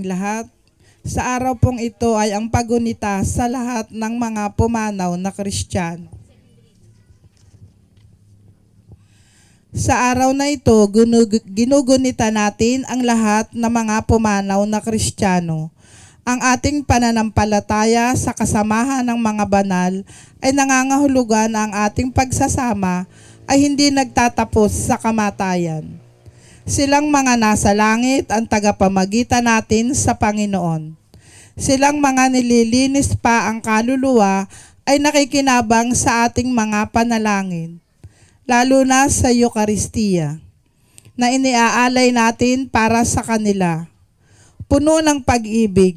lahat. Sa araw pong ito ay ang pagunita sa lahat ng mga pumanaw na Kristiyano. Sa araw na ito, ginugunita natin ang lahat ng mga pumanaw na Kristiyano. Ang ating pananampalataya sa kasamahan ng mga banal ay nangangahulugan na ang ating pagsasama ay hindi nagtatapos sa kamatayan. Silang mga nasa langit ang tagapamagitan natin sa Panginoon. Silang mga nililinis pa ang kaluluwa ay nakikinabang sa ating mga panalangin, lalo na sa Eucharistia, na iniaalay natin para sa kanila. Puno ng pag-ibig,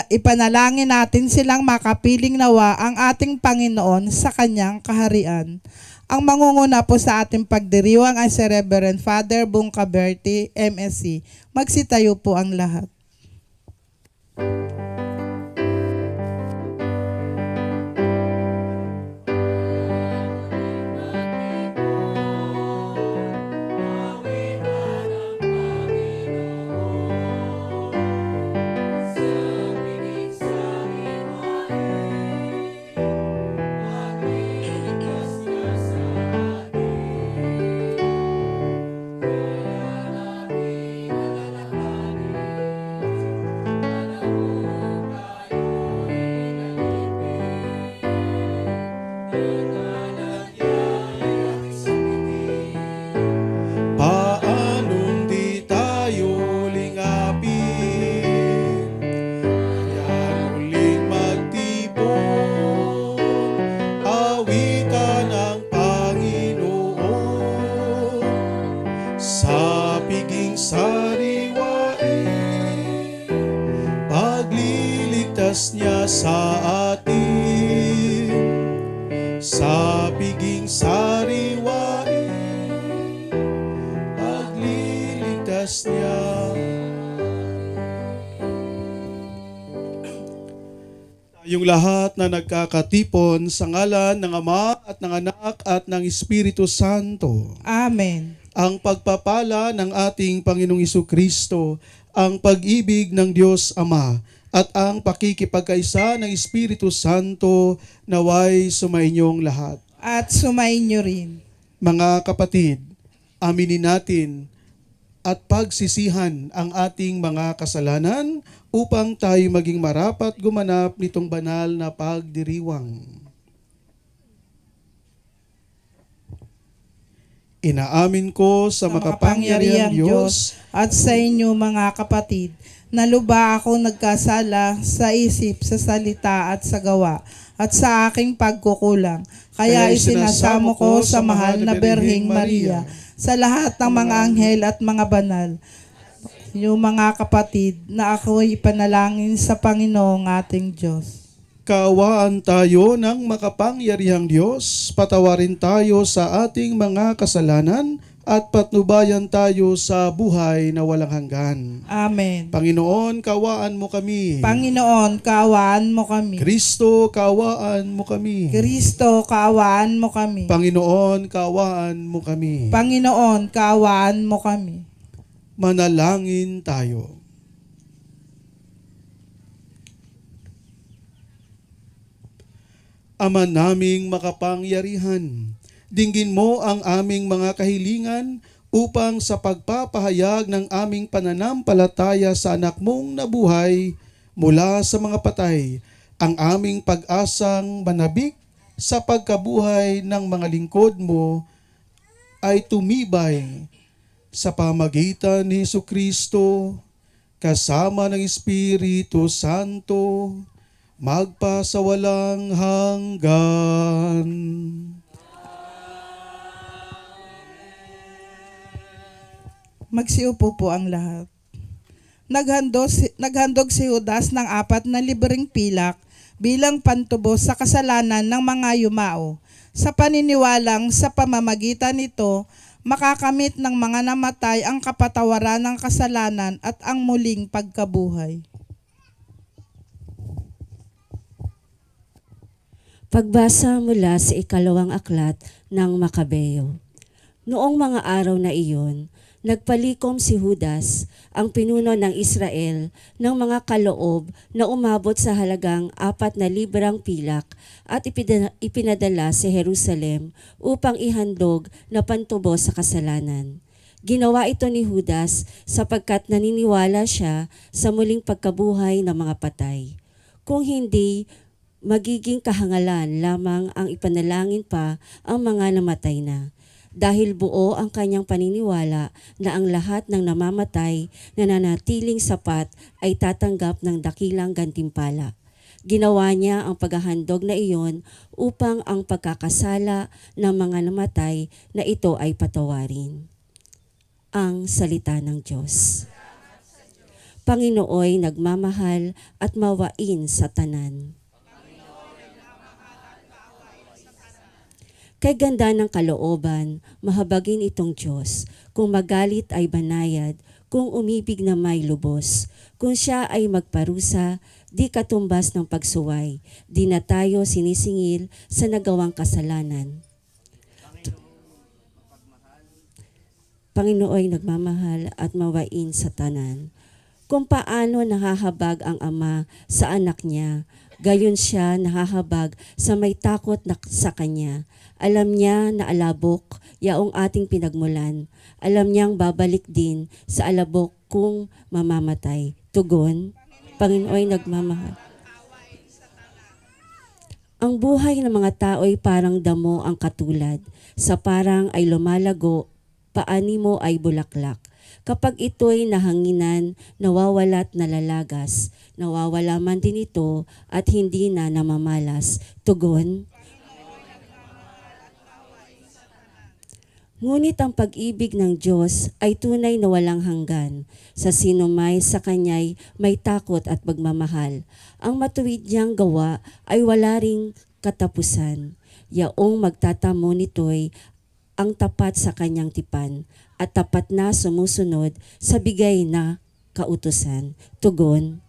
ipanalangin natin silang makapiling nawa ang ating Panginoon sa kanyang kaharian. Ang mangunguna po sa ating pagdiriwang ay si Reverend Father Bong Caberti, MSc. Magsitayo po ang lahat. Sa piging sariwain, pagliligtas niya sa atin. Sa piging sariwain, pagliligtas niya. Tayong lahat na nagkakatipon sa ngalan ng Ama at ng Anak at ng Espiritu Santo. Amen. Ang pagpapala ng ating Panginoong Jesucristo, ang pag-ibig ng Diyos Ama, at ang pakikipagkaisa ng Espiritu Santo naway sumainyong lahat. At sumainyo rin. Mga kapatid, aminin natin at pagsisihan ang ating mga kasalanan upang tayo maging marapat gumanap nitong banal na pagdiriwang. Inaamin ko sa makapangyarihang Diyos at sa inyo mga kapatid, na luba ako nagkasala sa isip, sa salita at sa gawa, at sa aking pagkukulang. Kaya isinasamo ko sa mahal na Birheng Maria, sa lahat ng mga anghel at mga banal, yung mga kapatid, na ako'y ipanalangin sa Panginoong ating Diyos. Kaawaan tayo ng makapangyarihang Diyos, patawarin tayo sa ating mga kasalanan at patnubayan tayo sa buhay na walang hanggan. Amen. Panginoon, kaawaan mo kami. Panginoon, kaawaan mo kami. Kristo, kaawaan mo kami. Kristo, kaawaan mo kami. Panginoon, kaawaan mo kami. Panginoon, kaawaan mo kami. Manalangin tayo. Ama naming makapangyarihan, dinggin mo ang aming mga kahilingan upang sa pagpapahayag ng aming pananampalataya sa anak mong nabuhay mula sa mga patay, ang aming pag-asang manabik sa pagkabuhay ng mga lingkod mo ay tumibay sa pamagitan ni Jesucristo kasama ng Espiritu Santo, magpasawalang hanggan. Magsiupo po ang lahat. Naghandog si Judas ng 4 na libreng pilak bilang pantubos sa kasalanan ng mga yumao. Sa paniniwalang sa pamamagitan nito, makakamit ng mga namatay ang kapatawaran ng kasalanan at ang muling pagkabuhay. Pagbasa mula sa 2 aklat ng Makabeo. Noong mga araw na iyon, Nagpalikom si Judas, ang pinuno ng Israel, ng mga kaloob na umabot sa halagang 4 librang pilak at ipinadala sa Jerusalem upang ihandog na pantubos sa kasalanan. Ginawa ito ni Judas sapagkat naniniwala siya sa muling pagkabuhay ng mga patay. Kung hindi, magiging kahangalan lamang ang ipanalangin pa ang mga namatay na. Dahil buo ang kanyang paniniwala na ang lahat ng namamatay na nanatiling sapat ay tatanggap ng dakilang gantimpala. Ginawa niya ang paghahandog na iyon upang ang pagkakasala ng mga namatay na ito ay patawarin. Ang salita ng Diyos. Panginooy nagmamahal at mawain sa tanan. Kay ganda ng kalooban, mahabagin itong Diyos. Kung magalit ay banayad, kung umibig na may lubos. Kung siya ay magparusa, di katumbas ng pagsuway. Di na tayo sinisingil sa nagawang kasalanan. Panginooy nagmamahal at mawain sa tanan. Kung paano nahahabag ang ama sa anak niya, gayon siya nahahabag sa may takot na sa kanya. Alam niya na alabok yaong ating pinagmulan. Alam niyang babalik din sa alabok kung mamamatay. Tugon, Panginooy nagmamahal. Ang buhay ng mga tao'y parang damo ang katulad. Sa parang ay lumalago, paani mo ay bulaklak. Kapag ito'y nahanginan, nawawala't nalalagas. Nawawala man din ito at hindi na namamalas. Tugon, ngunit ang pag-ibig ng Diyos ay tunay na walang hanggan. Sa sinumay sa Kanya'y may takot at pagmamahal. Ang matuwid niyang gawa ay wala ring katapusan. Yaong magtatamo nito'y ang tapat sa Kanyang tipan at tapat na sumusunod sa bigay na kautusan. Tugon,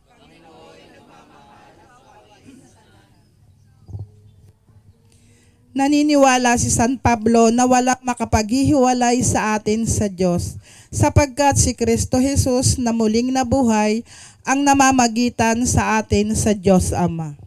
Naniniwala si San Pablo na walang makapaghihiwalay sa atin sa Diyos, sapagkat si Kristo Jesus na muling nabuhay ang namamagitan sa atin sa Diyos Ama.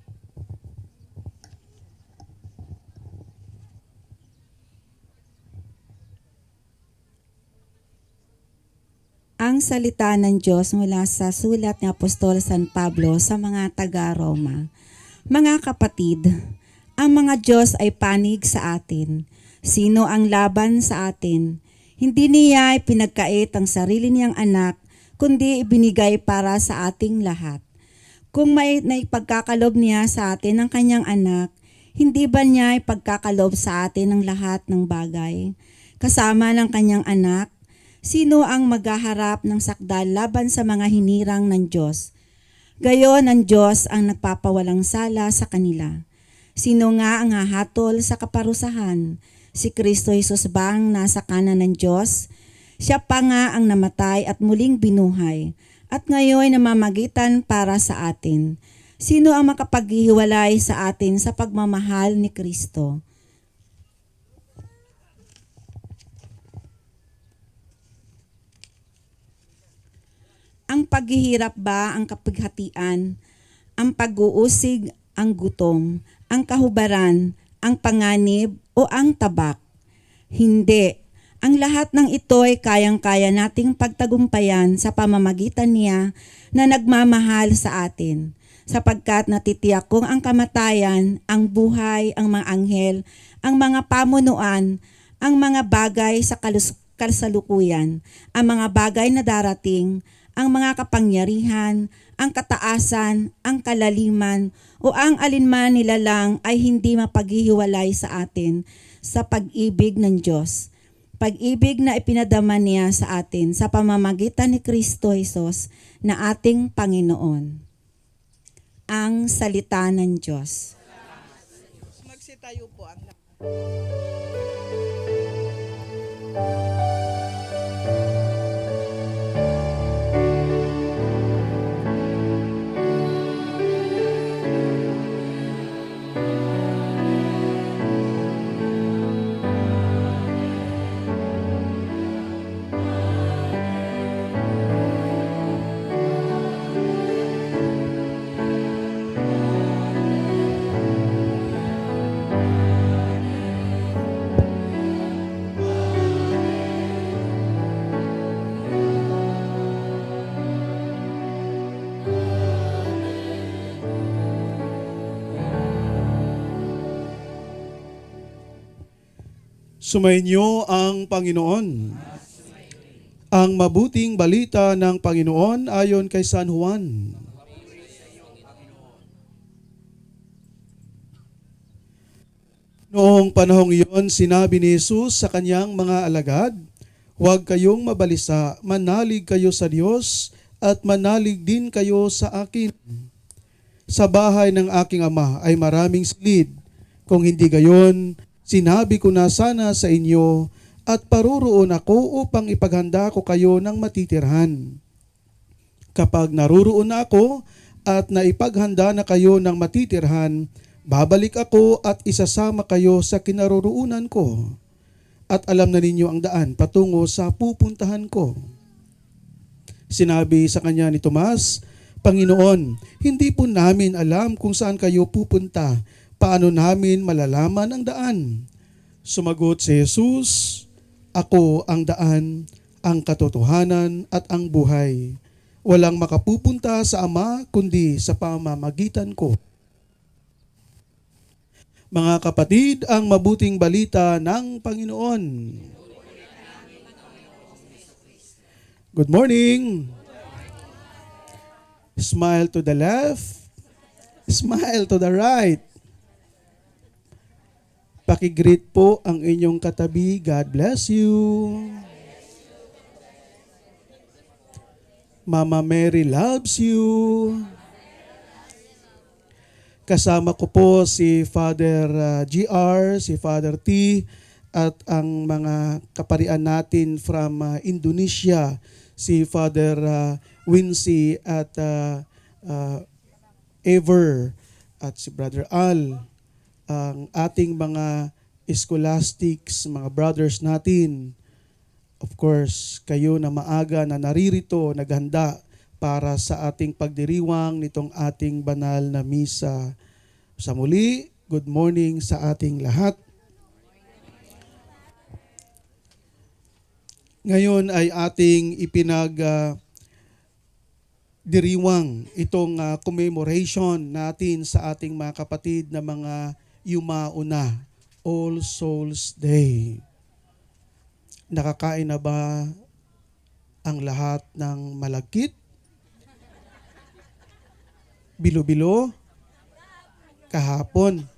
Ang salita ng Diyos mula sa sulat ni Apostol San Pablo sa mga taga-Roma. Mga kapatid, ang mga Diyos ay panig sa atin. Sino ang laban sa atin? Hindi niya pinagkait ang sarili niyang anak, kundi ibinigay para sa ating lahat. Kung may naipagkakalob niya sa atin ang kanyang anak, hindi ba niya ipagkakalob sa atin ang lahat ng bagay? Kasama ng kanyang anak, sino ang maghaharap ng sakdal laban sa mga hinirang ng Diyos? Gayon ang Diyos ang nagpapawalang sala sa kanila. Sino nga ang hahatol sa kaparusahan? Si Kristo Jesus bang nasa kanan ng Diyos? Siya pa nga ang namatay at muling binuhay, at ngayon namamagitan para sa atin. Sino ang makapaghihiwalay sa atin sa pagmamahal ni Kristo? Ang paghihirap ba ang kapighatian? Ang pag-uusig ang gutom? Ang kahubaran, ang panganib, o ang tabak? Hindi. Ang lahat ng ito ay kayang-kaya nating pagtagumpayan sa pamamagitan niya na nagmamahal sa atin. Sapagkat natitiyak kong ang kamatayan, ang buhay, ang mga anghel, ang mga pamunuan, ang mga bagay sa kasalukuyan, ang mga bagay na darating, ang mga kapangyarihan, ang kataasan, ang kalaliman, o ang alinman nilalang ay hindi mapaghihiwalay sa atin sa pag-ibig ng Diyos. Pag-ibig na ipinadama niya sa atin sa pamamagitan ni Kristo Jesus na ating Panginoon. Ang salita ng Diyos. Magsitayo po ang lahat. Sumainyo ang Panginoon. Ang mabuting balita ng Panginoon ayon kay San Juan. Noong panahong iyon, sinabi ni Jesus sa kanyang mga alagad, "Huwag kayong mabalisa, manalig kayo sa Diyos at manalig din kayo sa akin. Sa bahay ng aking ama ay maraming silid. Kung hindi gayon, sinabi ko na sana sa inyo at paruroon ako upang ipaghanda ko kayo ng matitirhan. Kapag naruroon na ako at naipaghanda na kayo ng matitirhan, babalik ako at isasama kayo sa kinaroroonan ko. At alam na ninyo ang daan patungo sa pupuntahan ko." Sinabi sa kanya ni Tomas, "Panginoon, hindi po namin alam kung saan kayo pupunta. Paano namin malalaman ang daan?" Sumagot si Jesus, "Ako ang daan, ang katotohanan at ang buhay. Walang makapupunta sa Ama kundi sa pamamagitan ko." Mga kapatid, ang mabuting balita ng Panginoon. Good morning. Smile to the left. Smile to the right. Pakigreet po ang inyong katabi. God bless you. Mama Mary loves you. Kasama ko po si Father GR, si Father T, at ang mga kaparian natin from Indonesia, si Father Wincy at Ever, at si Brother Al, ang ating mga scholastics, mga brothers natin. Of course, kayo na maaga na naririto, naghanda para sa ating pagdiriwang nitong ating banal na misa. Sa muli, good morning sa ating lahat. Ngayon ay ating diriwang itong commemoration natin sa ating mga kapatid na mga yumauna, All Souls Day. Nakakain na ba ang lahat ng malagkit? Bilo-bilo? Kahapon.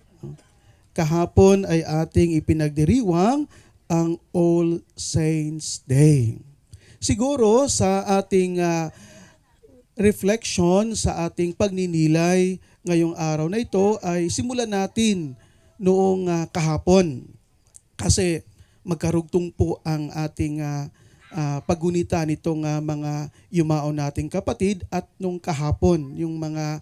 Kahapon ay ating ipinagdiriwang ang All Saints Day. Siguro sa ating reflection, sa ating pagninilay ngayong araw na ito ay simulan natin noong kahapon. Kasi magkarugtong po ang ating paggunita nitong mga yumao nating kapatid at nung kahapon, yung mga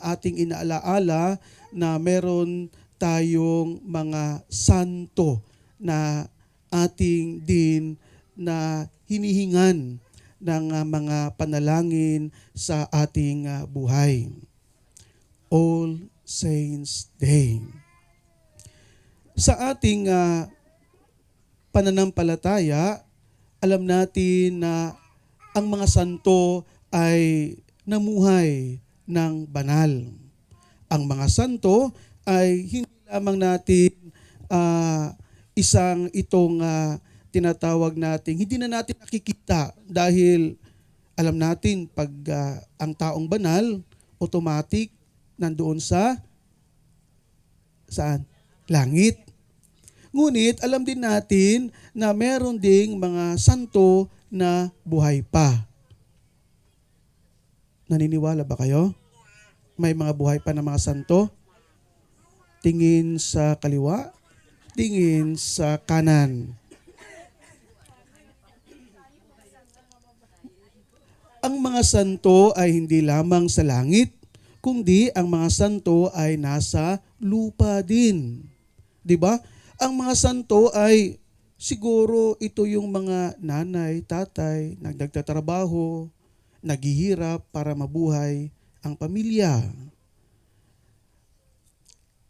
ating inaalaala na meron tayong mga santo na ating din na hinihingan ng mga panalangin sa ating buhay. All Saints Day. Sa ating pananampalataya, alam natin na ang mga santo ay namuhay ng banal. Ang mga santo ay hindi lamang natin isang itong tinatawag natin, hindi na natin nakikita dahil alam natin pag ang taong banal, automatic nandoon sa saan? Langit. Ngunit alam din natin na meron ding mga santo na buhay pa. Naniniwala ba kayo? May mga buhay pa na mga santo? Tingin sa kaliwa, tingin sa kanan. Ang mga santo ay hindi lamang sa langit, kundi ang mga santo ay nasa lupa din. 'Di ba? Ang mga santo ay siguro ito yung mga nanay, tatay, nagtatrabaho, naghihirap para mabuhay ang pamilya.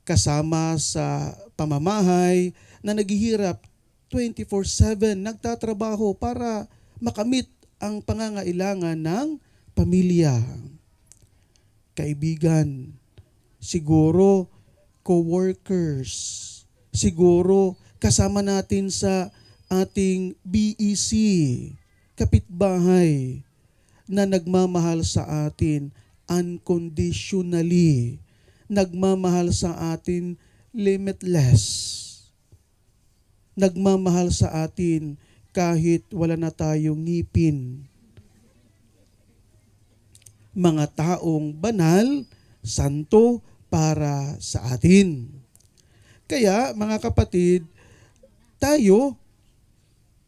Kasama sa pamamahay na naghihirap 24/7, nagtatrabaho para makamit ang pangangailangan ng pamilya. Kaibigan, siguro co-workers, siguro kasama natin sa ating BEC, kapitbahay, na nagmamahal sa atin unconditionally, nagmamahal sa atin limitless, nagmamahal sa atin kahit wala na tayong ngipin. Mga taong banal, santo para sa atin. Kaya mga kapatid, tayo,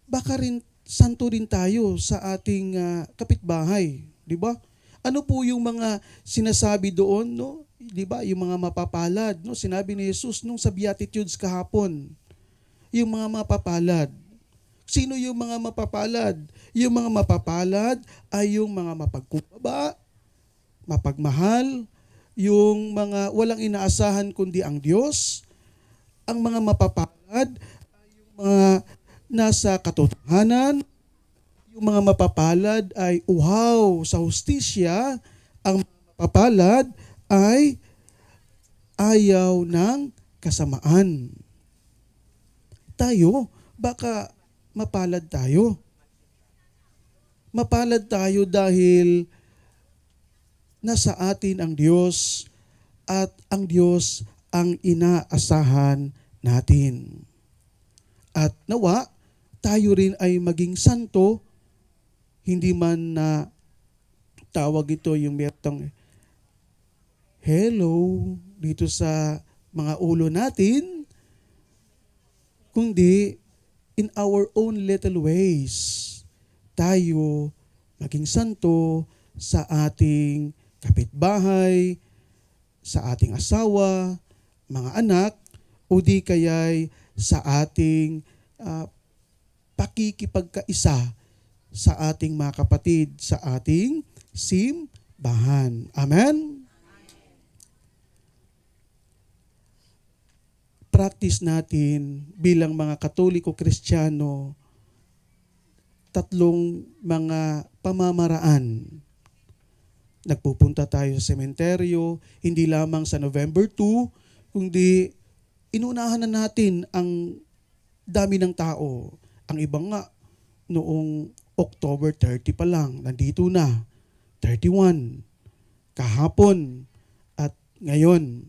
baka rin santo rin tayo sa ating kapitbahay, di ba? Ano po yung mga sinasabi doon, no? Di ba? Yung mga mapapalad, no? Sinabi ni Jesus nung sa Beatitudes kahapon, yung mga mapapalad. Sino yung mga mapapalad? Yung mga mapapalad ay yung mga mapagkumbaba, mapagmahal, yung mga walang inaasahan kundi ang Diyos. Ang mga mapapalad ay yung mga nasa katotohanan. Yung mga mapapalad ay uhaw sa hustisya. Ang mapapalad ay ayaw ng kasamaan. Tayo, baka mapalad tayo. Mapalad tayo dahil nasa atin ang Diyos at ang Diyos ang inaasahan natin. At nawa, tayo rin ay maging santo, hindi man na tawag ito yung mertong hello dito sa mga ulo natin, kundi in our own little ways, tayo maging santo sa ating kapitbahay, sa ating asawa, mga anak, o di kaya'y sa ating pakikipagkaisa sa ating mga kapatid, sa ating simbahan. Amen? Practice natin bilang mga Katoliko Kristiyano, tatlong mga pamamaraan. Nagpupunta tayo sa sementeryo, hindi lamang sa November 2, kundi inunahan na natin ang dami ng tao. Ang iba nga, noong October 30 pa lang, nandito na, 31, kahapon, at ngayon.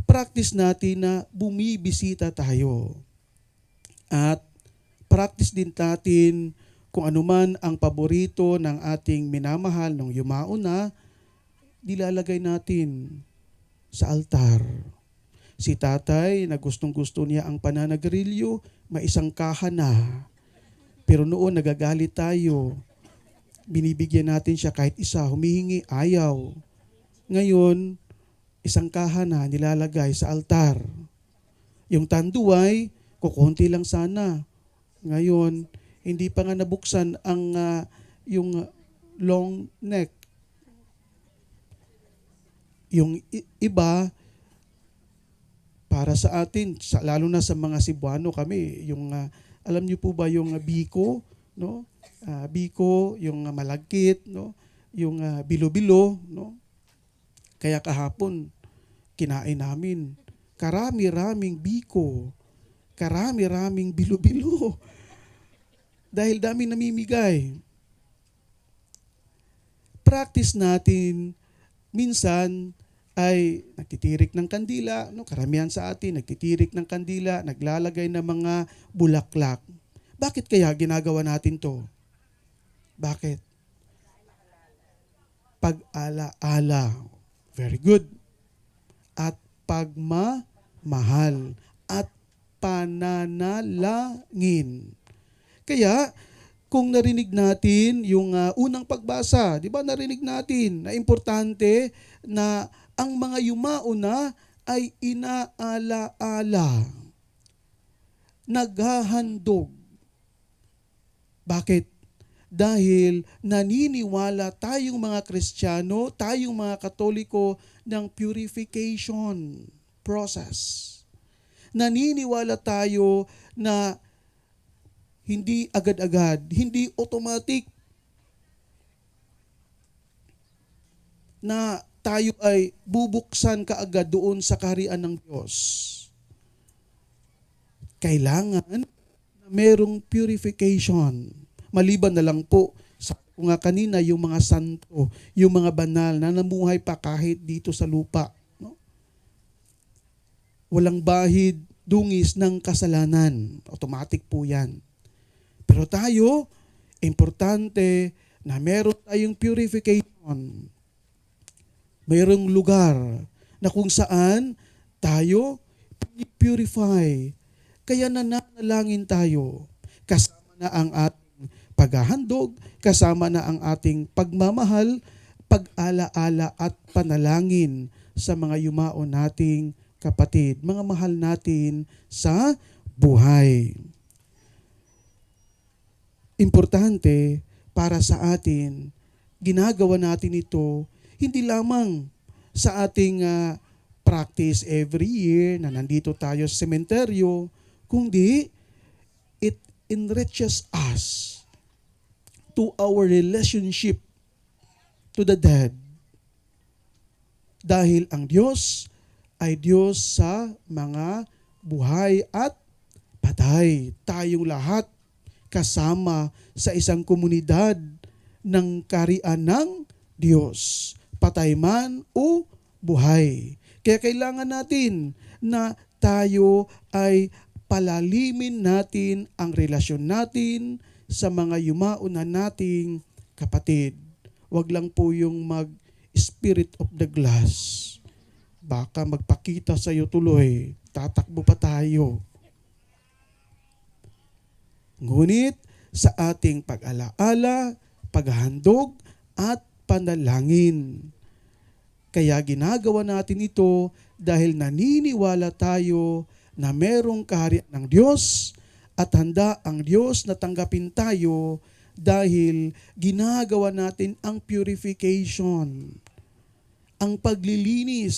Practice natin na bumibisita tayo. At practice din natin kung anuman ang paborito ng ating minamahal nung yumao na, dilalagay natin sa altar. Si tatay na gustong-gusto niya ang pananagarilyo, may isang kaha na. Pero noon nagagalit tayo. Binibigyan natin siya kahit isa, humihingi, ayaw. Ngayon, isang kaha na nilalagay sa altar. Yung tanduay, kukunti lang sana. Ngayon, hindi pa nga nabuksan ang yung long neck. Yung iba, para sa atin, lalo na sa mga Cebuano kami, yung alam niyo po ba yung biko, no? Biko, yung malagkit, no? Yung bilo-bilo, no? Kaya kahapon kinain namin karami-raming biko, karami-raming bilo-bilo. Dahil dami namimigay. Practice natin, minsan ay nagtitirik ng kandila, no? Karamihan sa atin nagtitirik ng kandila, naglalagay ng mga bulaklak. Bakit kaya ginagawa natin to? Bakit? Pag-ala-ala. Very good. At pagmamahal. At pananalangin. Kaya, kung narinig natin yung unang pagbasa, di ba narinig natin na importante na ang mga yumauna ay inaala-ala. Naghahandog. Bakit? Dahil naniniwala tayong mga Kristiyano, tayong mga Katoliko ng purification process. Naniniwala tayo na hindi agad-agad, hindi automatic na tayo ay bubuksan kaagad doon sa kaharian ng Diyos. kailangan na merong purification. Maliban na lang po sa kung nga kanina yung mga santo, yung mga banal na namuhay pa kahit dito sa lupa. No? Walang bahid, dungis ng kasalanan. Automatic po yan. Pero tayo, importante na meron tayong purification. Mayroong lugar na kung saan tayo purify. Kaya nananalangin tayo. Kasama na ang ating paghahandog, kasama na ang ating pagmamahal, pag-alaala at panalangin sa mga yumao nating kapatid, mga mahal natin sa buhay. Importante para sa atin, ginagawa natin ito hindi lamang sa ating practice every year na nandito tayo sa sementeryo, kundi it enriches us to our relationship to the dead. Dahil ang Diyos ay Diyos sa mga buhay at patay. Tayong lahat kasama sa isang komunidad ng kaharian ng Diyos. Patay man o buhay. Kaya kailangan natin na tayo ay palalimin natin ang relasyon natin sa mga yumao na nating kapatid. Huwag lang po yung mag-spirit of the glass. Baka magpakita sa iyo tuloy, tatakbo pa tayo. Ngunit sa ating pag-alaala, paghahandog at panalangin. Kaya ginagawa natin ito dahil naniniwala tayo na merong kaharian ng Diyos at handa ang Diyos na tanggapin tayo dahil ginagawa natin ang purification, ang paglilinis.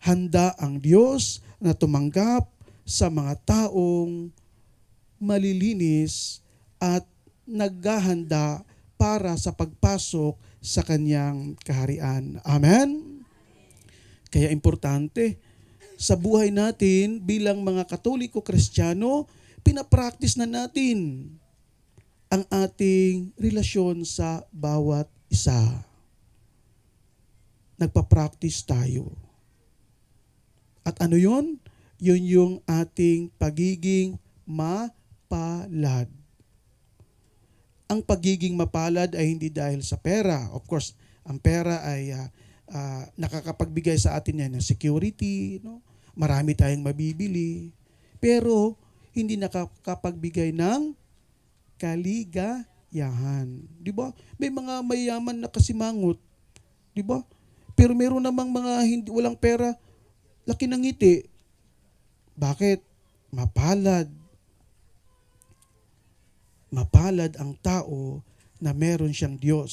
Handa ang Diyos na tumanggap sa mga taong malilinis at naghahanda para sa pagpasok sa kanyang kaharian. Amen? Kaya importante, sa buhay natin bilang mga Katoliko Kristiyano, pinapractice na natin ang ating relasyon sa bawat isa. Nagpa-practice tayo. At ano yun? Yun yung ating pagiging mapalad. Ang pagiging mapalad ay hindi dahil sa pera. Of course, ang pera ay nakakapagbigay sa atin yan ng security, no? Marami tayong mabibili. Pero hindi nakakapagbigay ng kaligayahan. Di ba? May mga mayaman na kasimangot. Di ba? Pero meron namang mga hindi, walang pera, laki ng ngiti. Bakit? Mapalad. Mapalad ang tao na meron siyang Diyos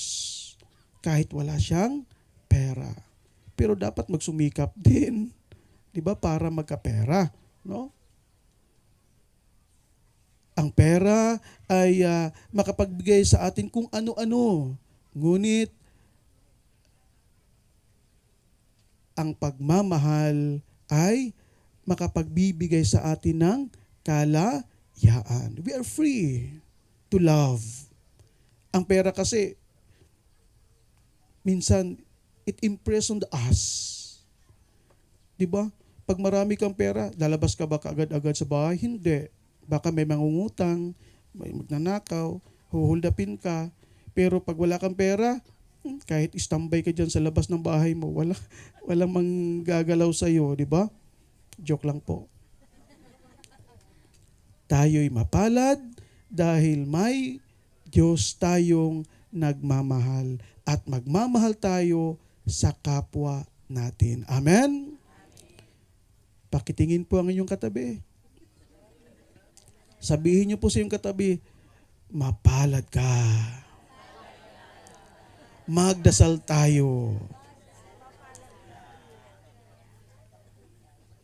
kahit wala siyang pera. Pero dapat magsumikap din, 'di ba, para magkapera, no? Ang pera ay makapagbigay sa atin kung ano-ano. Ngunit ang pagmamahal ay makapagbibigay sa atin ng kalayaan. We are free to love. Ang pera kasi, minsan, it impressions us. Diba? Pag marami kang pera, lalabas ka ba kaagad-agad sa bahay? Hindi. Baka may mangungutang, may magnanakaw, huhuldapin ka. Pero pag wala kang pera, kahit istambay ka dyan sa labas ng bahay mo, walang manggagalaw sa'yo, di ba? Joke lang po. Tayo'y mapalad dahil may Diyos tayong nagmamahal at magmamahal tayo sa kapwa natin. Amen? Pakitingin po ang inyong katabi. Sabihin niyo po sa iyong katabi, mapalad ka. Magdasal tayo.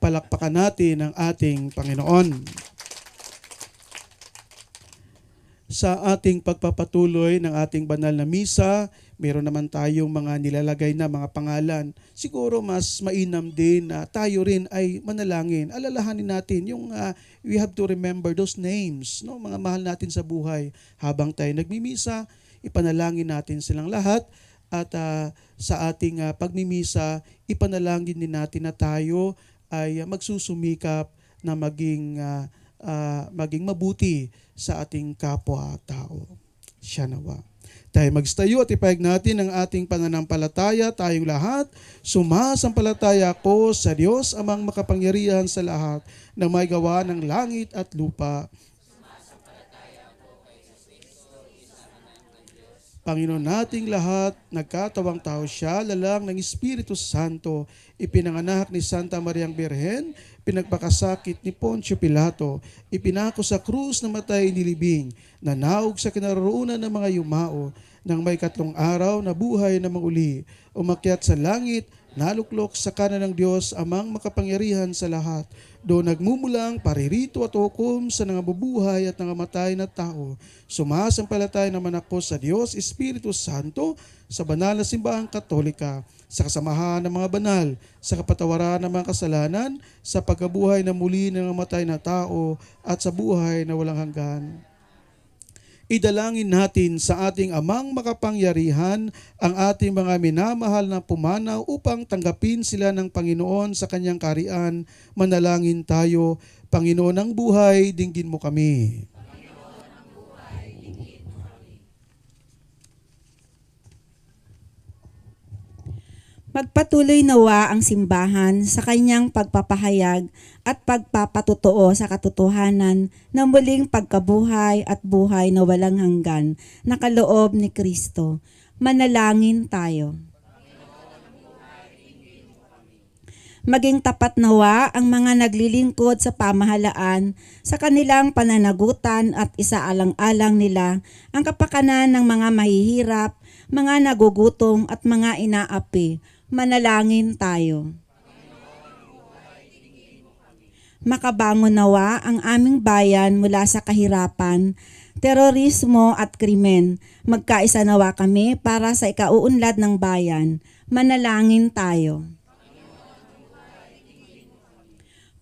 Palakpakan natin ang ating Panginoon. sa ating pagpapatuloy ng ating banal na misa, meron naman tayong mga nilalagay na mga pangalan. Siguro mas mainam din na tayo rin ay manalangin. Alalahanin natin yung we have to remember those names, no? Mga mahal natin sa buhay. Habang tayo nagmimisa, ipanalangin natin silang lahat at sa ating pagmimisa, ipanalangin din natin na tayo ay magsusumikap na maging mabuti sa ating kapwa-tao. Siya nawa. Tayo magstayo at ipahayag natin ang ating pananampalataya. Tayong lahat, sumasampalataya ko sa Diyos amang makapangyarihan sa lahat na may gawa ng langit at lupa. Panginoon nating lahat, nagkatawang tao siya, lalang ng Espiritu Santo, ipinanganak ni Santa Mariang Birhen, pinagpakasakit ni Poncio Pilato, ipinako sa krus na matay nilibing, nanaog sa kinaroroonan ng mga yumao, nang may 3 araw na buhay na manguli, umakyat sa langit, naluklok sa kanan ng Diyos amang makapangyarihan sa lahat. Doon nagmumulang paririto at hukom sa nangabubuhay at nangamatay na tao. Sumasampalataya naman ako sa Diyos, Espiritu Santo, sa banal na simbahang Katolika, sa kasamahan ng mga banal, sa kapatawaran ng mga kasalanan, sa pagkabuhay na muli ng nangamatay na tao, at sa buhay na walang hanggan. Idalangin natin sa ating amang makapangyarihan ang ating mga minamahal na pumanaw upang tanggapin sila ng Panginoon sa kanyang kaharian. Manalangin tayo. Panginoon ng buhay, dinggin mo kami. Magpatuloy nawa ang simbahan sa kanyang pagpapahayag at pagpapatutuo sa katotohanan ng muling pagkabuhay at buhay na walang hanggan na kaloob ni Kristo. Manalangin tayo. Maging tapat nawa ang mga naglilingkod sa pamahalaan sa kanilang pananagutan at isaalang-alang nila ang kapakanan ng mga mahihirap, mga nagugutom at mga inaapi. Manalangin tayo. Makabangon nawa ang aming bayan mula sa kahirapan, terorismo at krimen. Magkaisa nawa kami para sa ikauunlad ng bayan. Manalangin tayo.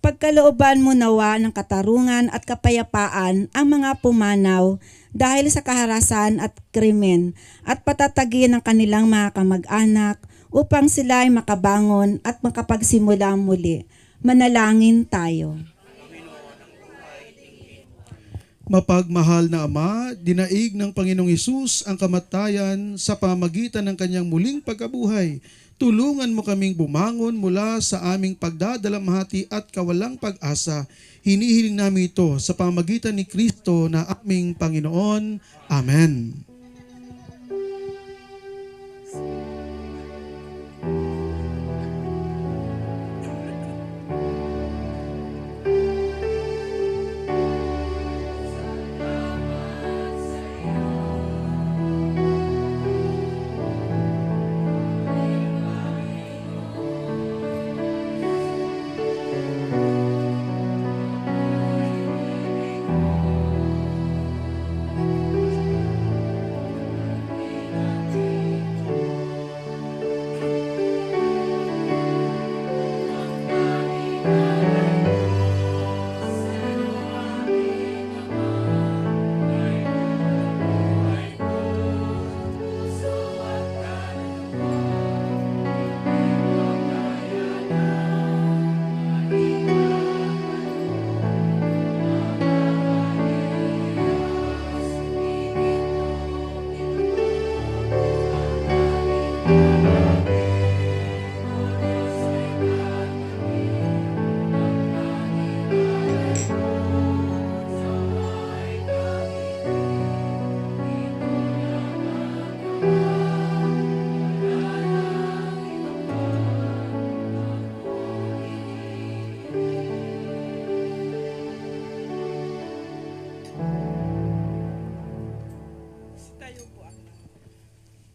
Pagkalooban mo nawa ng katarungan at kapayapaan ang mga pumanaw dahil sa kaharasan at krimen at patatagin ang kanilang mga kamag-anak upang sila ay makabangon at makapagsimula muli. Manalangin tayo. Mapagmahal na Ama, dinaig ng Panginoong Hesus ang kamatayan sa pamamagitan ng kanyang muling pagkabuhay. Tulungan mo kaming bumangon mula sa aming pagdadalamhati at kawalang pag-asa. Hinihiling namin ito sa pamamagitan ni Kristo na aming Panginoon. Amen.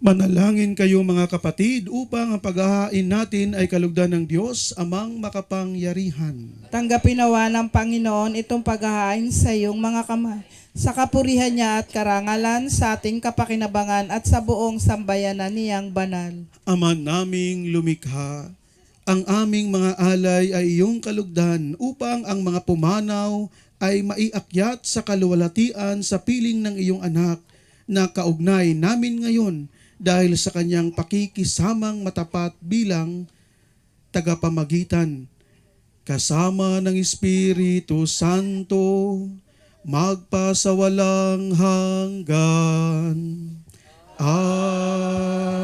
Manalangin kayo mga kapatid upang ang paghahain natin ay kalugdan ng Diyos amang makapangyarihan. Tanggapin nawa ng Panginoon itong paghahain sa iyong mga kamay, sa kapurihan niya at karangalan, sa ating kapakinabangan at sa buong sambayanan niyang banal. Ama naming lumikha, ang aming mga alay ay iyong kalugdan upang ang mga pumanaw ay maiakyat sa kaluwalhatian sa piling ng iyong anak na kaugnay namin ngayon dahil sa kanyang pakikisamang matapat bilang tagapamagitan. Kasama ng Espiritu Santo, magpasawalang hanggan. Amen.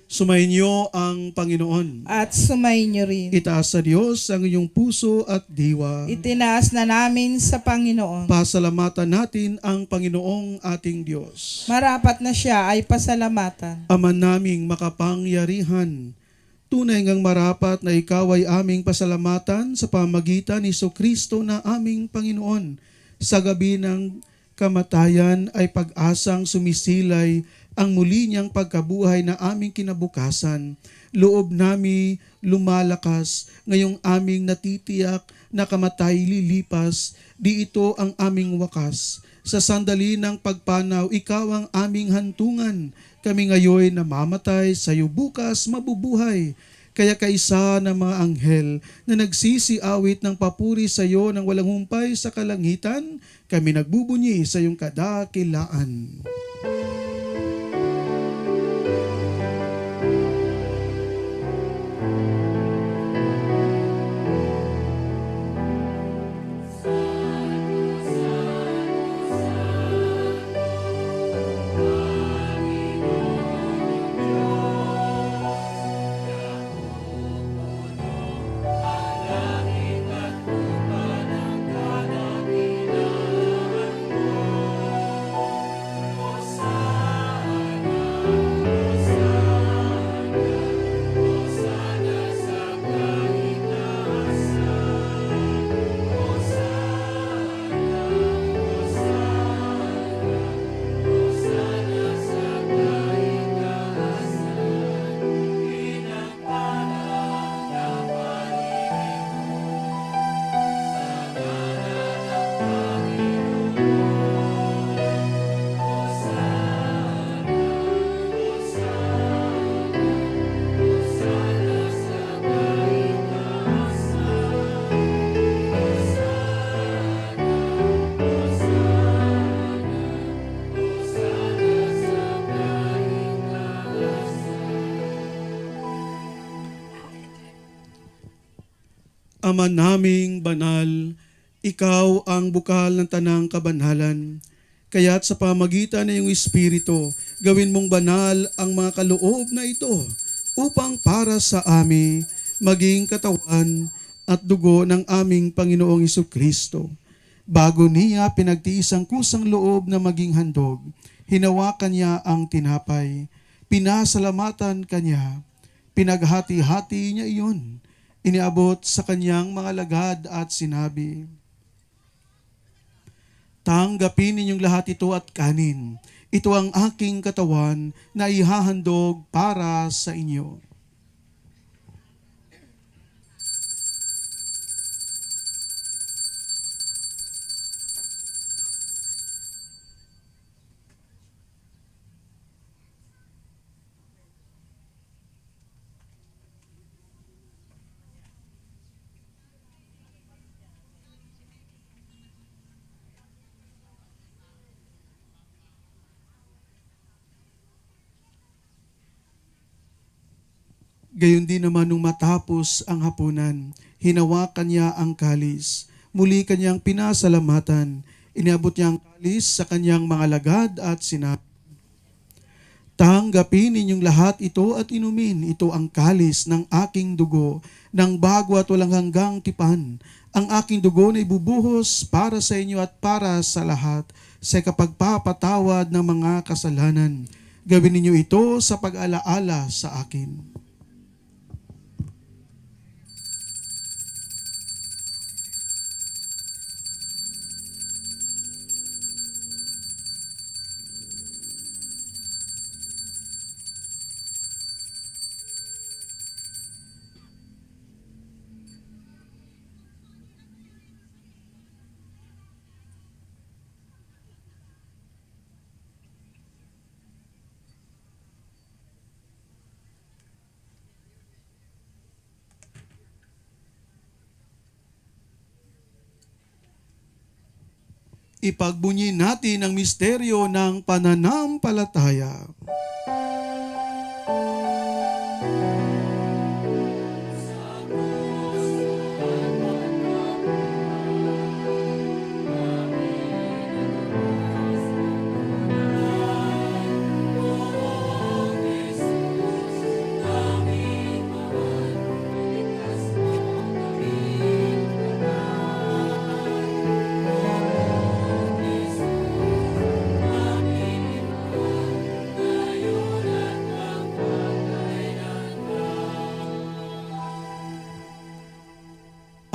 Sumainyo ang Panginoon. At sumayin niyo rin. Itaas sa Diyos ang inyong puso at diwa. Itinaas na namin sa Panginoon. Pasalamatan natin ang Panginoong ating Diyos. Marapat na siya ay pasalamatan. Ama naming makapangyarihan, tunay ngang marapat na ikaw ay aming pasalamatan sa pamagitan ni Kristo na aming Panginoon. Sa gabi ng kamatayan ay pag-asang sumisilay ang muli niyang pagkabuhay na aming kinabukasan. Loob nami lumalakas, ngayong aming natitiyak na kamatay lilipas, di ito ang aming wakas. Sa sandali ng pagpanaw, ikaw ang aming hantungan. Kami ngayon namamatay, sa iyo bukas mabubuhay. Kaya kaisa ng mga anghel na nagsisiawit ng papuri sa iyo ng walang humpay sa kalangitan, kami nagbubunyi sa iyong kadakilaan. Ama naming banal, ikaw ang bukal ng tanang kabanhalan. Kaya't sa pamagitan ng iyong Espiritu, gawin mong banal ang mga kaloob na ito upang para sa amin maging katawan at dugo ng aming Panginoong Kristo. Bago niya pinagtiis ang kusang loob na maging handog, hinawakan niya ang tinapay, pinasalamatan kanya, pinaghati-hati niya iyon, iniabot sa kanyang mga lagad at sinabi, "Tanggapin ninyong lahat ito at kanin. Ito ang aking katawan na ihahandog para sa inyo." Gayon din naman nung matapos ang hapunan, hinawakan niya ang kalis. Muli kanyang pinasalamatan. Iniabot niya ang kalis sa kanyang mga lagad at sinabi, "Tanggapin ninyong lahat ito at inumin. Ito ang kalis ng aking dugo, ng bago at walang hanggang tipan. Ang aking dugo na ibubuhos para sa inyo at para sa lahat sa kapagpapatawad ng mga kasalanan. Gawin ninyo ito sa pag-alaala sa akin." Ipagbunyi natin ang misteryo ng pananampalataya.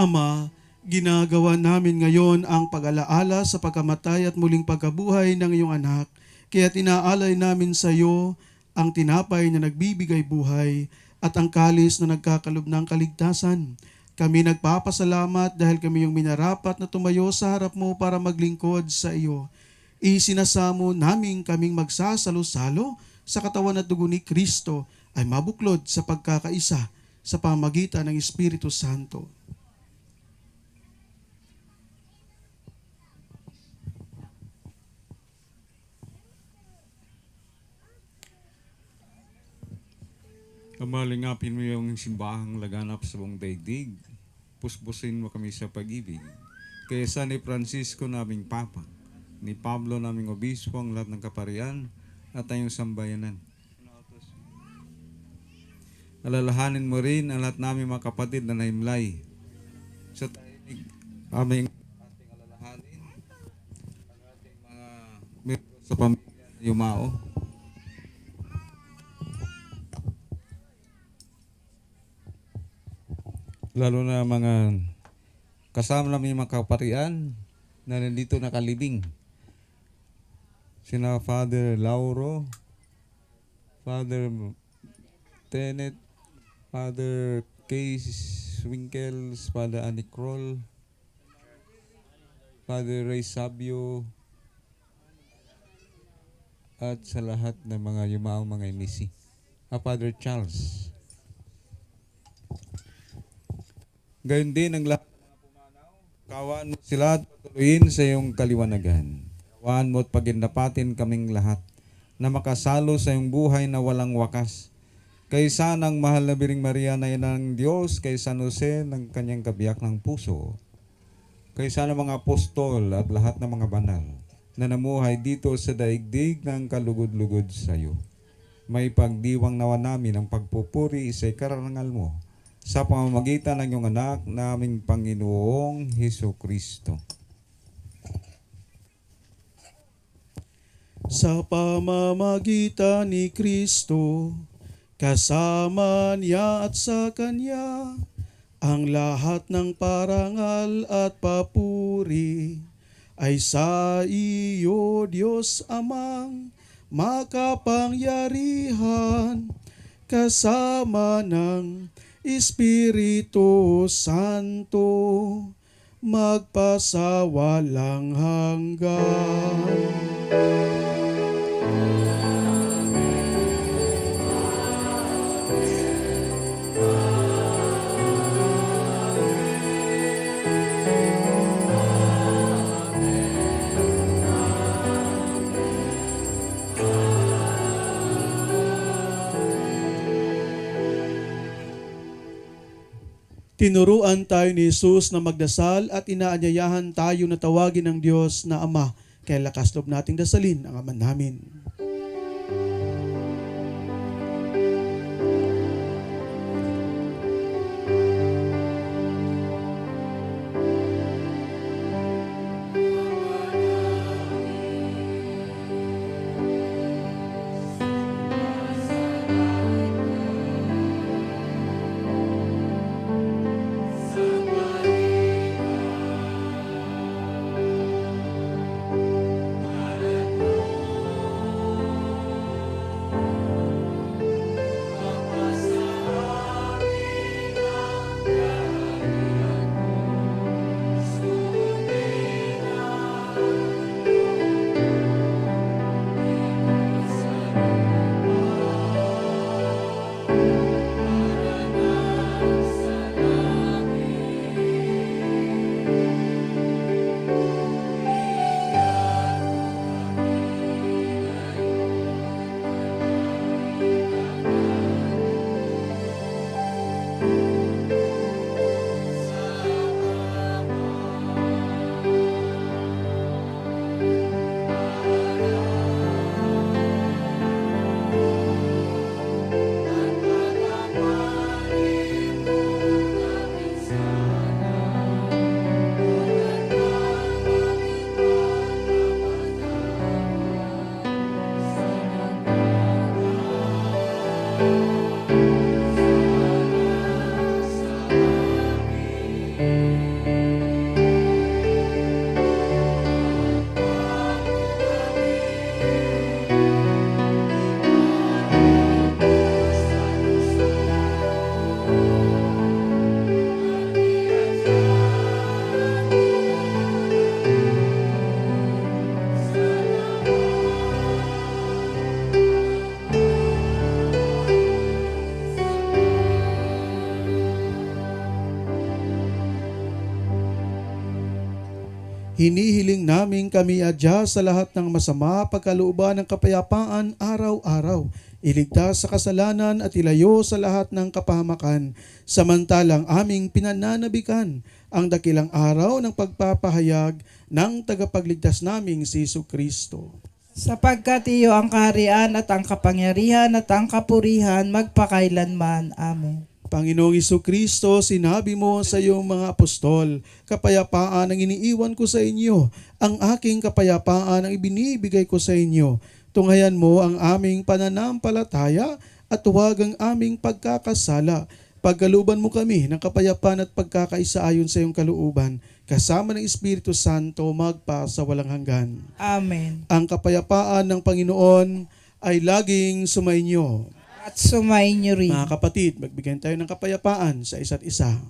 Ama, ginagawa namin ngayon ang pag-alaala sa pagkamatay at muling pagkabuhay ng iyong anak. Kaya tinaalay namin sa iyo ang tinapay na nagbibigay buhay at ang kalis na nagkakalob ng kaligtasan. Kami nagpapasalamat dahil kami yung minarapat na tumayo sa harap mo para maglingkod sa iyo. Isinasamo namin kaming magsasalo-salo sa katawan at dugo ni Kristo ay mabuklod sa pagkakaisa sa pamagitan ng Espiritu Santo. Kamalingapin mo yung simbahang laganap sa buong daigdig. Puspusin mo kami sa pag-ibig. Kaya sa ni Francisco naming Papa, ni Pablo naming Obispo, ang lahat ng kaparian at tayong sambayanan. Alalahanin mo rin ang lahat namin mga kapatid na naimlay. Sa tainig, aming ating alalahanin, ang ating mga miyembro sa pamilya na yumao. Lalo na mga kasama namin mga kaparian na nandito nakalibing. Sina Father Lauro, Father Tenet, Father Case Winkels, Father Anicrol, Father Ray Sabio, at sa lahat ng mga yumaong mga emisi. Father Charles. Gayon din ang lahat ng mga pumanaw, kawaan mo sila at patuloyin sa iyong kaliwanagan. Kawaan mo at pagindapatin kaming lahat na makasalo sa iyong buhay na walang wakas. Kaysa ng mahal na Biring Maria na ina ng Diyos, kay San Jose ng kanyang kabiyak ng puso, kaysa ng mga apostol at lahat ng mga banal na namuhay dito sa daigdig ng kalugod-lugod sa iyo. May pagdiwang nawa namin ang pagpupuri sa ikarangal mo sa pamamagitan ng iyong anak naming Panginoong Hesukristo. Sa pamamagitan ni Kristo, kasama niya at sa Kanya, ang lahat ng parangal at papuri ay sa iyo, Diyos Amang makapangyarihan, kasama ng Espiritu Santo, magpasawalang hanggan. Tinuruan tayo ni Jesus na magdasal at inaanyayahan tayo na tawagin ng Diyos na Ama. Kaya lakas loob nating dasalin ang Ama namin. Hinihiling namin kami adya sa lahat ng masama pagkalooban ng kapayapaan araw-araw. Iligtas sa kasalanan at ilayo sa lahat ng kapahamakan. Samantalang aming pinananabikan ang dakilang araw ng pagpapahayag ng tagapagligtas naming si Jesucristo. Sapagkat iyo ang kaharian at ang kapangyarihan at ang kapurihan magpakailanman. Amen. Panginoong Jesucristo, sinabi mo sa iyong mga apostol, kapayapaan ang iniiwan ko sa inyo, ang aking kapayapaan ang ibinibigay ko sa inyo. Tunghayan mo ang aming pananampalataya at huwag ang aming pagkakasala. Pagkalooban mo kami ng kapayapaan at pagkakaisa ayon sa iyong kalooban, kasama ng Espiritu Santo magpa sa walang hanggan. Amen. Ang kapayapaan ng Panginoon ay laging sumainyo. At sumainyo rin. Mga kapatid, magbigyan tayo ng kapayapaan sa isa't isa.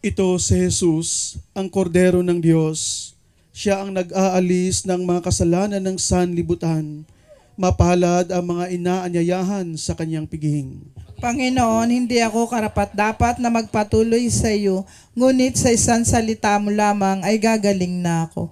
Ito si Jesus, ang kordero ng Diyos. Siya ang nag-aalis ng mga kasalanan ng sanlibutan. Mapalad ang mga inaanyayahan sa kanyang piging. Panginoon, hindi ako karapat-dapat na magpatuloy sa iyo, ngunit sa isang salita mo lamang ay gagaling na ako.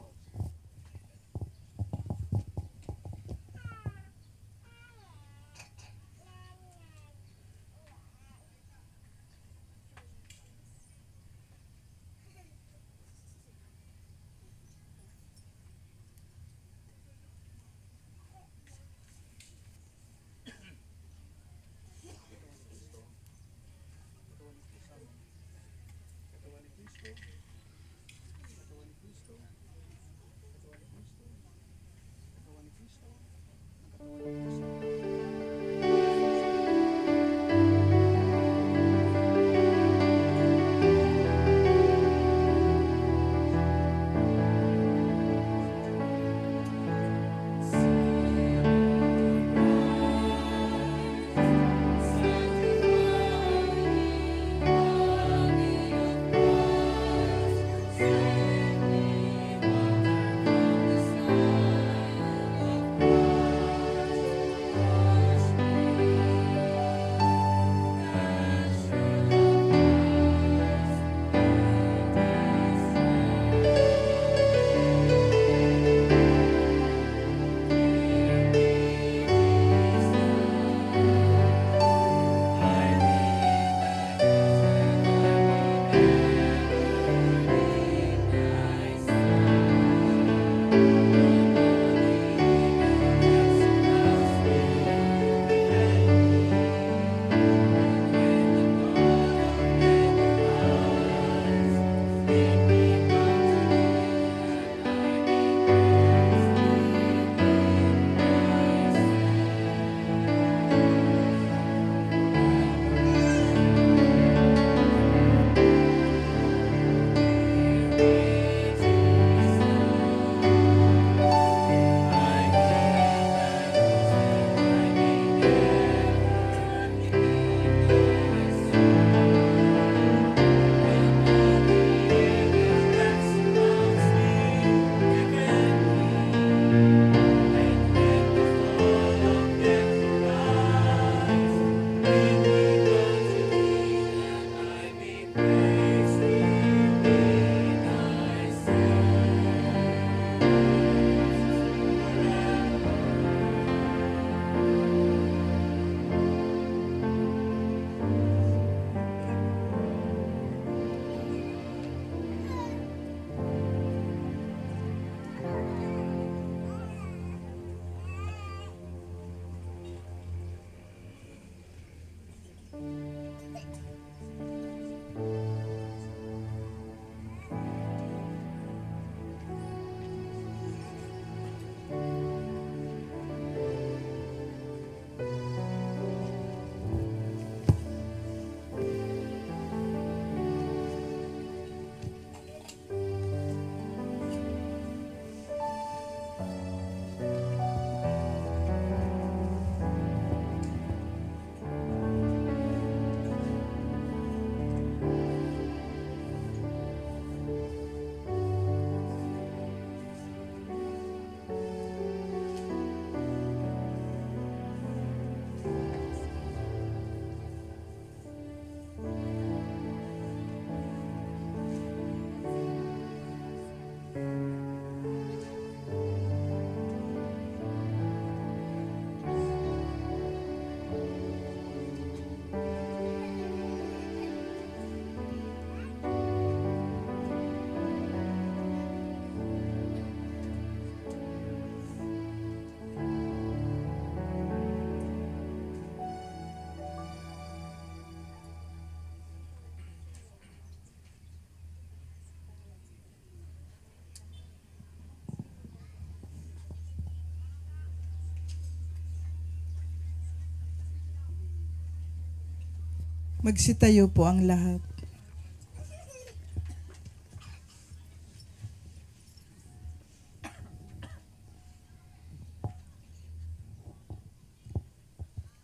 Magsitayo po ang lahat.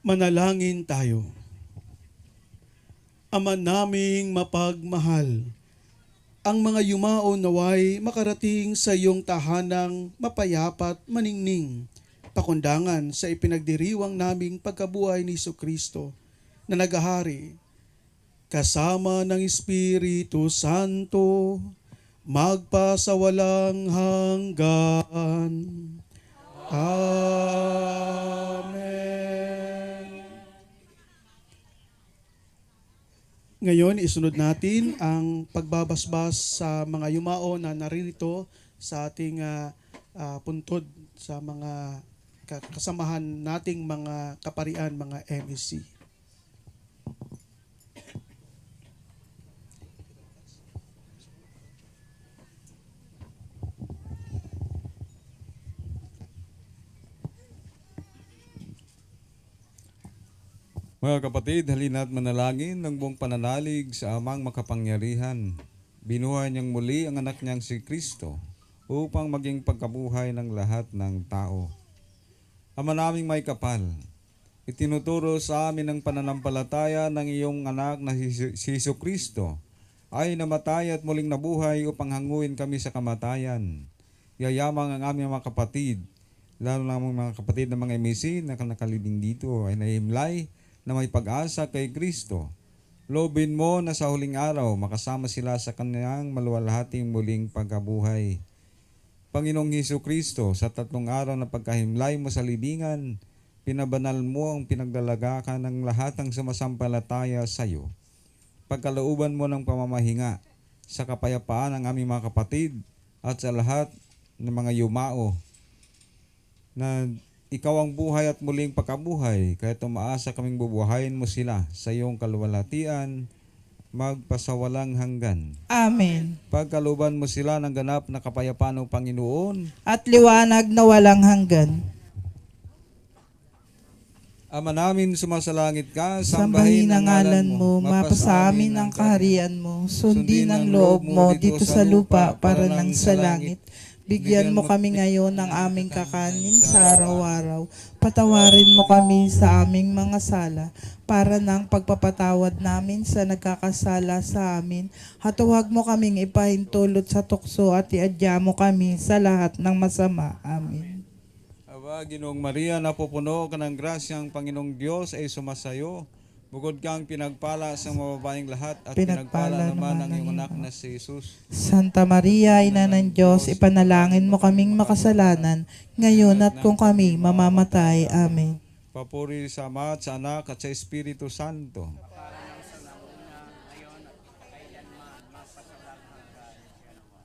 Manalangin tayo. Ama naming mapagmahal, ang mga yumao naway makarating sa iyong tahanang mapayapat maningning, pakundangan sa ipinagdiriwang naming pagkabuhay ni Jesucristo na naghahari, kasama ng Espiritu Santo, magpasawalang hanggan. Amen. Ngayon, isunod natin ang pagbabasbas sa mga yumao na naririto sa ating puntod sa mga kasamahan nating mga kaparian, mga MEC. Mga kapatid, halina't manalangin ng buong pananalig sa amang makapangyarihan. Binuhay niyang muli ang anak niyang si Kristo upang maging pagkabuhay ng lahat ng tao. Ama naming may kapal, itinuturo sa amin ang pananampalataya ng iyong anak na si Jesucristo ay namatay at muling nabuhay upang hanguin kami sa kamatayan. Yayamang ang aming mga kapatid, lalo na ang mga kapatid ng mga MEC na nakalibing dito ay nahimlay na may pag-asa kay Kristo. Loobin mo na sa huling araw makasama sila sa kanyang maluwalhating muling pagkabuhay. Panginoong Jesucristo, sa 3 araw na pagkahimlay mo sa libingan, pinabanal mo ang pinagdalagakan ng lahat ng sumasampalataya sa iyo. Pagkalooban mo ng pamamahinga sa kapayapaan ng aming mga kapatid at sa lahat ng mga yumao na ikaw ang buhay at muling pagkabuhay, kaya tumaasa kaming bubuhayin mo sila sa iyong kaluwalhatian, magpasawalang hanggan. Amen. Pagkalooban mo sila ng ganap na kapayapaan ng Panginoon, At liwanag na walang hanggan. Ama namin sumasalangit ka, Sambahin ang ngalan mo, mapasa amin ang kaharian mo, sundin ang loob mo dito sa lupa para nang sa langit. Bigyan mo kami ngayon ng aming kakanin sa araw-araw. Patawarin mo kami sa aming mga sala para ng pagpapatawad namin sa nagkakasala sa amin. At huwag mo kaming ipahintulot sa tukso at iadya mo kami sa lahat ng masama. Amen. Aba, Ginoong Maria, napupuno ka ng grasyang Panginoong Diyos ay sumasayo. Bukod kang pinagpala sa mababaeng lahat at pinagpala naman ang iyong anak na si Jesus. Santa Maria, Ina ng Diyos, ipanalangin mo kaming makasalanan, ngayon at kung kami mamamatay. Amen. Papuri sa Ama at sa Anak at sa Espiritu Santo.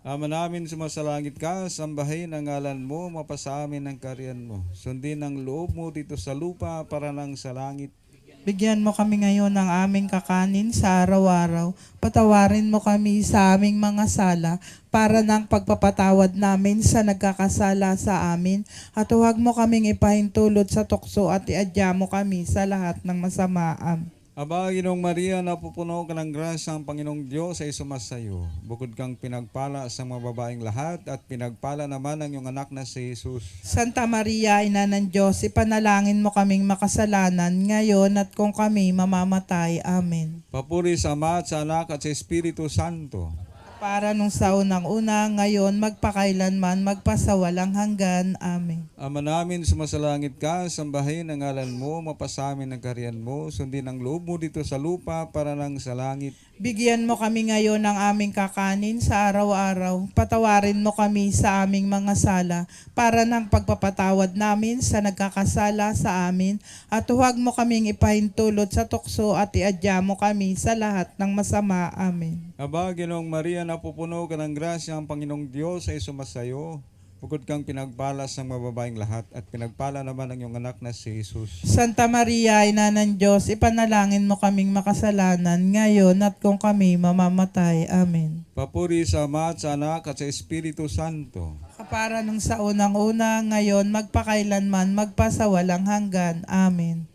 Ama namin sumasalangit ka, sambahin ang ngalan mo, mapasa amin ang kaharian mo. Sundin ang loob mo dito sa lupa para nang sa langit. Bigyan mo kami ngayon ng aming kakanin sa araw-araw. Patawarin mo kami sa aming mga sala para ng pagpapatawad namin sa nagkakasala sa amin. At huwag mo kaming ipahintulot sa tukso at iadya mo kami sa lahat ng masama. Amen. Aba, Ginoong Maria, napupuno ka ng grasya ang Panginoong Diyos ay sumasayo. Bukod kang pinagpala sa mga babaeng lahat at pinagpala naman ang iyong anak na si Jesus. Santa Maria, Ina ng Diyos, ipanalangin mo kaming makasalanan ngayon at kung kami mamamatay. Amen. Papuri sa Ama at sa Anak at sa Espiritu Santo. Para nung sa unang-una, ngayon, magpakailanman, magpasawalang hanggan. Amen. Ama namin, sumasalangit ka, sambahin ang ngalan mo, mapasamin ang kaharian mo, sundin ang loob mo dito sa lupa para nang sa langit. Bigyan mo kami ngayon ng aming kakanin sa araw-araw. Patawarin mo kami sa aming mga sala para ng pagpapatawad namin sa nagkakasala sa amin. At huwag mo kaming ipahintulot sa tukso at iadya mo kami sa lahat ng masama. Amen. Aba, Ginoong Maria, napupuno ka ng grasya ang Panginoong Diyos ay sumasayo. Bukod kang pinagpala sa mga babaeng lahat at pinagpala naman ang iyong anak na si Jesus. Santa Maria, Ina ng Diyos, ipanalangin mo kaming makasalanan ngayon at kung kami mamamatay. Amen. Papuri sa Ama at sa Anak at sa Espiritu Santo. Kapara nung sa unang-una, ngayon, magpakailanman, magpasawalang hanggan. Amen.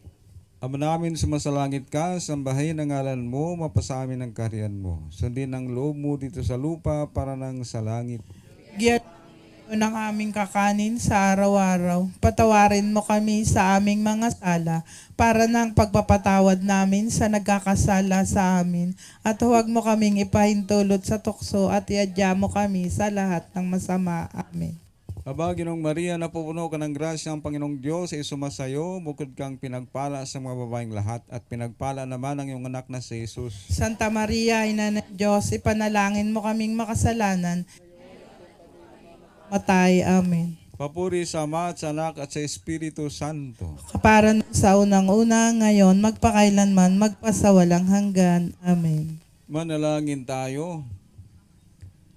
Ama namin sumasalangit ka, sambahin ang ngalan mo, mapasamin ang kaharian mo. Sundin ang loob mo dito sa lupa para nang sa langit. Giyan mo ng aming kakanin sa araw-araw. Patawarin mo kami sa aming mga sala para ng pagpapatawad namin sa nagkakasala sa amin. At huwag mo kaming ipahintulot sa tukso at iadya mo kami sa lahat ng masama. Amen. Aba, Ginoong Maria, napupuno ka ng grasya ang Panginoong Diyos ay sumasayo, bukod kang pinagpala sa mga babaeng lahat at pinagpala naman ang iyong anak na si Jesus. Santa Maria, Ina ng Diyos, ipanalangin mo kaming makasalanan. Matay. Amen. Papuri sa Ama at sa Anak at sa Espiritu Santo. Kaparan sa unang-una, ngayon, magpakailanman, magpasawalang hanggan. Amen. Manalangin tayo.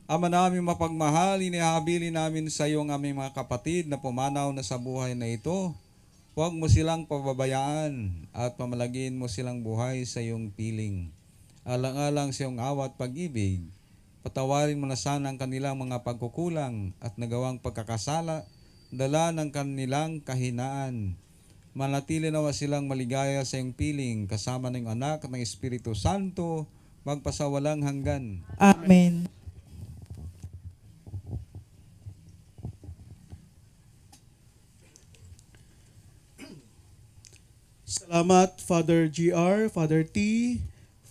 Ama namin mapagmahal, inihabili namin sa iyo ang aming mga kapatid na pumanaw na sa buhay na ito. Huwag mo silang pababayaan at pamalagin mo silang buhay sa iyong piling. Alang-alang sa iyong awa at pag-ibig, patawarin mo na sana ang kanilang mga pagkukulang at nagawang pagkakasala, dala ng kanilang kahinaan. Manatili nawa silang maligaya sa iyong piling kasama ng anak at ng Espiritu Santo, magpasawalang hanggan. Amen. Salamat, Father GR, Father T,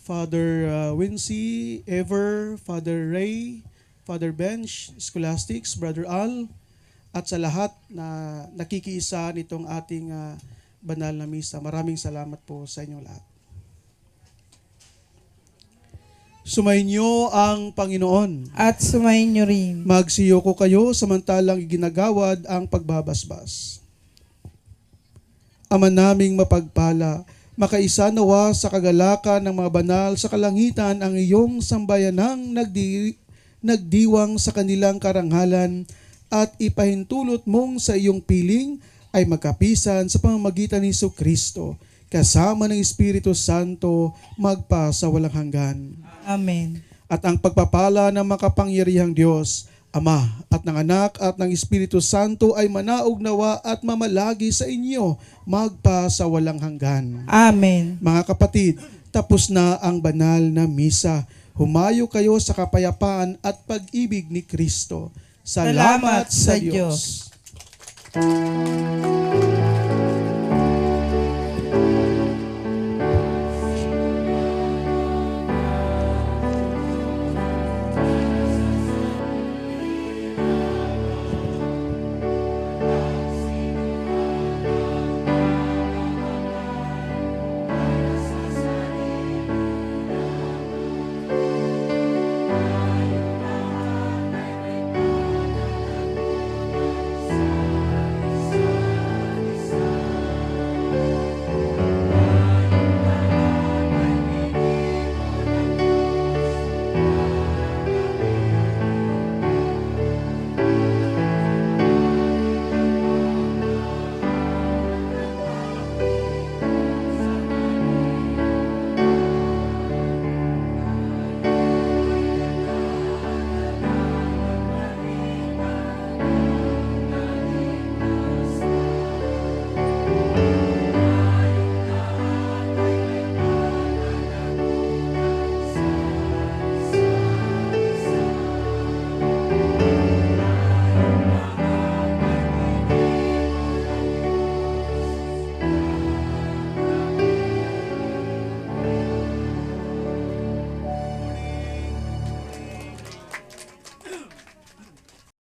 Father Wincy, Ever, Father Ray, Father Bench, Scholastics, Brother Al, at sa lahat na nakikiisa nitong ating banal na misa. Maraming salamat po sa inyong lahat. Sumainyo ang Panginoon. At sumayin nyo rin. Magsiyoko kayo samantalang iginagawad ang pagbabasbas. Ama naming mapagpala, makaisa nawa sa kagalakan ng mga banal sa kalangitan ang iyong sambayanang nagdiwang sa kanilang karangalan at ipahintulot mong sa iyong piling ay magkapisan sa pamamagitan ni Jesucristo, kasama ng Espiritu Santo, magpa sa walang hanggan. Amen. At ang pagpapala ng makapangyarihang Diyos, Ama at ng Anak at ng Espiritu Santo ay manaog nawa at mamalagi sa inyo magpa sa walang hanggan. Amen. Mga kapatid, tapos na ang banal na misa. Humayo kayo sa kapayapaan at pag-ibig ni Kristo. Salamat sa Diyos.